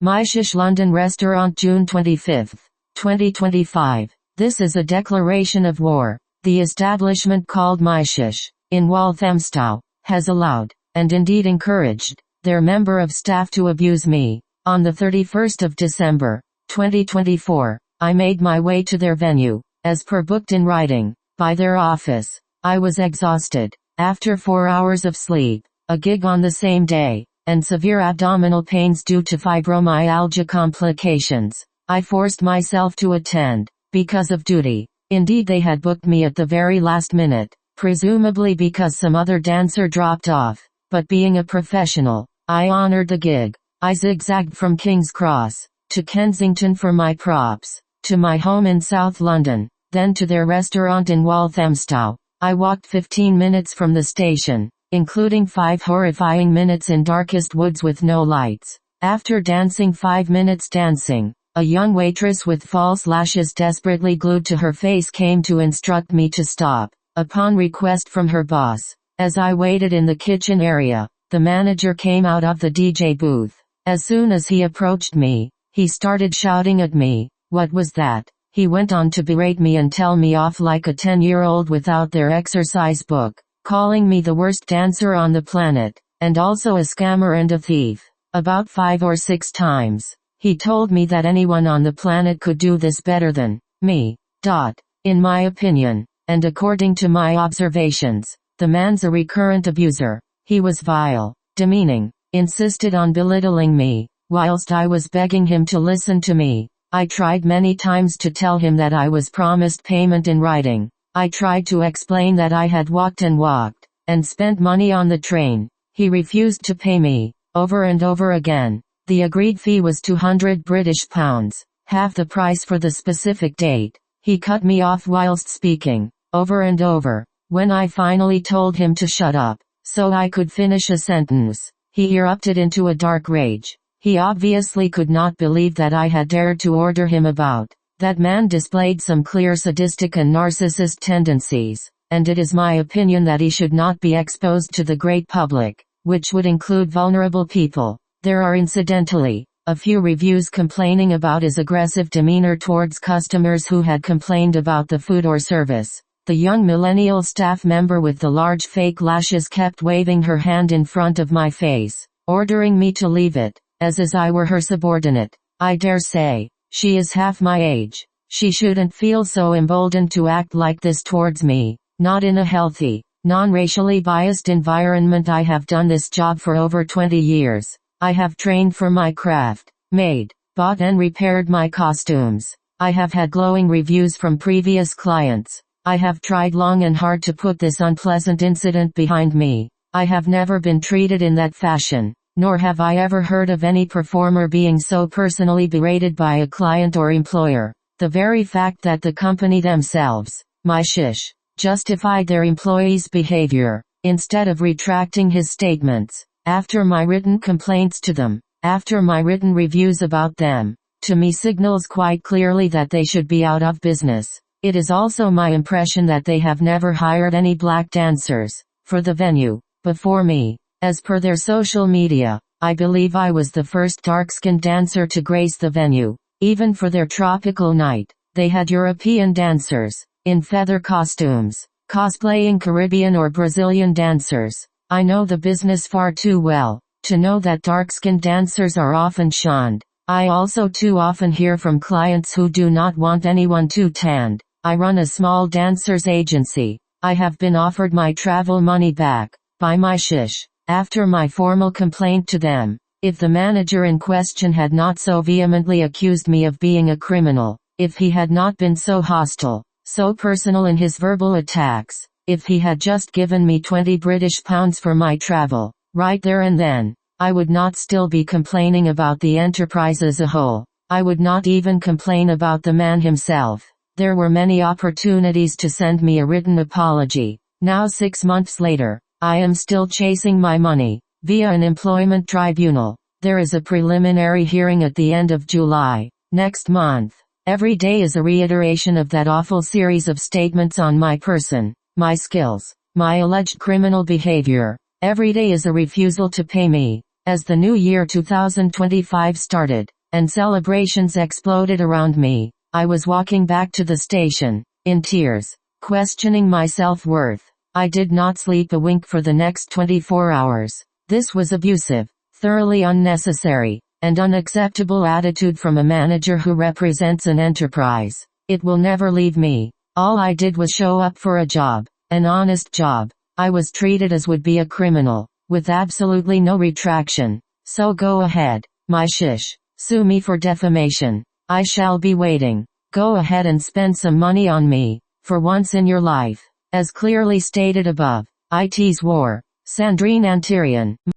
MyShish London Restaurant June 25, 2025. This is a declaration of war. The establishment called MyShish, in Walthamstow, has allowed, and indeed encouraged, their member of staff to abuse me. On the 31st of December, 2024, I made my way to their venue, as per booked in writing, by their office. I was exhausted, after 4 hours of sleep, a gig on the same day, and severe abdominal pains due to fibromyalgia complications. I forced myself to attend, because of duty. Indeed, they had booked me at the very last minute, presumably because some other dancer dropped off. But being a professional, I honored the gig. I zigzagged from King's Cross to Kensington for my props, to my home in South London, then to their restaurant in Walthamstow. I walked 15 minutes from the station, including 5 horrifying minutes in darkest woods with no lights. After dancing 5 minutes dancing, a young waitress with false lashes desperately glued to her face came to instruct me to stop, upon request from her boss. As I waited in the kitchen area, the manager came out of the DJ booth. As soon as he approached me, he started shouting at me. What was that? He went on to berate me and tell me off like a 10-year-old without their exercise book, calling me the worst dancer on the planet, and also a scammer and a thief. About 5 or 6 times, he told me that anyone on the planet could do this better than me. In my opinion, and according to my observations, the man's a recurrent abuser. He was vile, demeaning, insisted on belittling me, whilst I was begging him to listen to me. I tried many times to tell him that I was promised payment in writing. I tried to explain that I had walked, and spent money on the train. He refused to pay me, over and over again. The agreed fee was £200, half the price for the specific date. He cut me off whilst speaking, over and over. When I finally told him to shut up, so I could finish a sentence, he erupted into a dark rage. He obviously could not believe that I had dared to order him about. That man displayed some clear sadistic and narcissist tendencies, and it is my opinion that he should not be exposed to the great public, which would include vulnerable people. There are incidentally a few reviews complaining about his aggressive demeanor towards customers who had complained about the food or service. The young millennial staff member with the large fake lashes kept waving her hand in front of my face, ordering me to leave it, as I were her subordinate. I dare say, she is half my age. She shouldn't feel so emboldened to act like this towards me, not in a healthy, non-racially biased environment. I have done this job for over 20 years. I have trained for my craft, made, bought and repaired my costumes. I have had glowing reviews from previous clients. I have tried long and hard to put this unpleasant incident behind me. I have never been treated in that fashion, nor have I ever heard of any performer being so personally berated by a client or employer. The very fact that the company themselves, MyShish, justified their employees' behavior, instead of retracting his statements, after my written complaints to them, after my written reviews about them, to me signals quite clearly that they should be out of business. It is also my impression that they have never hired any black dancers for the venue before me. As per their social media, I believe I was the first dark-skinned dancer to grace the venue. Even for their tropical night, they had European dancers, in feather costumes, cosplaying Caribbean or Brazilian dancers. I know the business far too well to know that dark-skinned dancers are often shunned. I also too often hear from clients who do not want anyone too tanned. I run a small dancers agency. I have been offered my travel money back by MyShish after my formal complaint to them. If the manager in question had not so vehemently accused me of being a criminal, if he had not been so hostile, so personal in his verbal attacks, if he had just given me £20 for my travel, right there and then, I would not still be complaining about the enterprise as a whole. I would not even complain about the man himself. There were many opportunities to send me a written apology. Now 6 months later, I am still chasing my money, via an employment tribunal. There is a preliminary hearing at the end of July, next month. Every day is a reiteration of that awful series of statements on my person, my skills, my alleged criminal behavior. Every day is a refusal to pay me. As the new year 2025 started, and celebrations exploded around me, I was walking back to the station, in tears, questioning my self-worth. I did not sleep a wink for the next 24 hours. This was abusive, thoroughly unnecessary, and unacceptable attitude from a manager who represents an enterprise. It will never leave me. All I did was show up for a job, an honest job. I was treated as would be a criminal, with absolutely no retraction. So go ahead, MyShish. Sue me for defamation. I shall be waiting. Go ahead and spend some money on me, for once in your life. As clearly stated above, IT's war. Sandrine Antirian.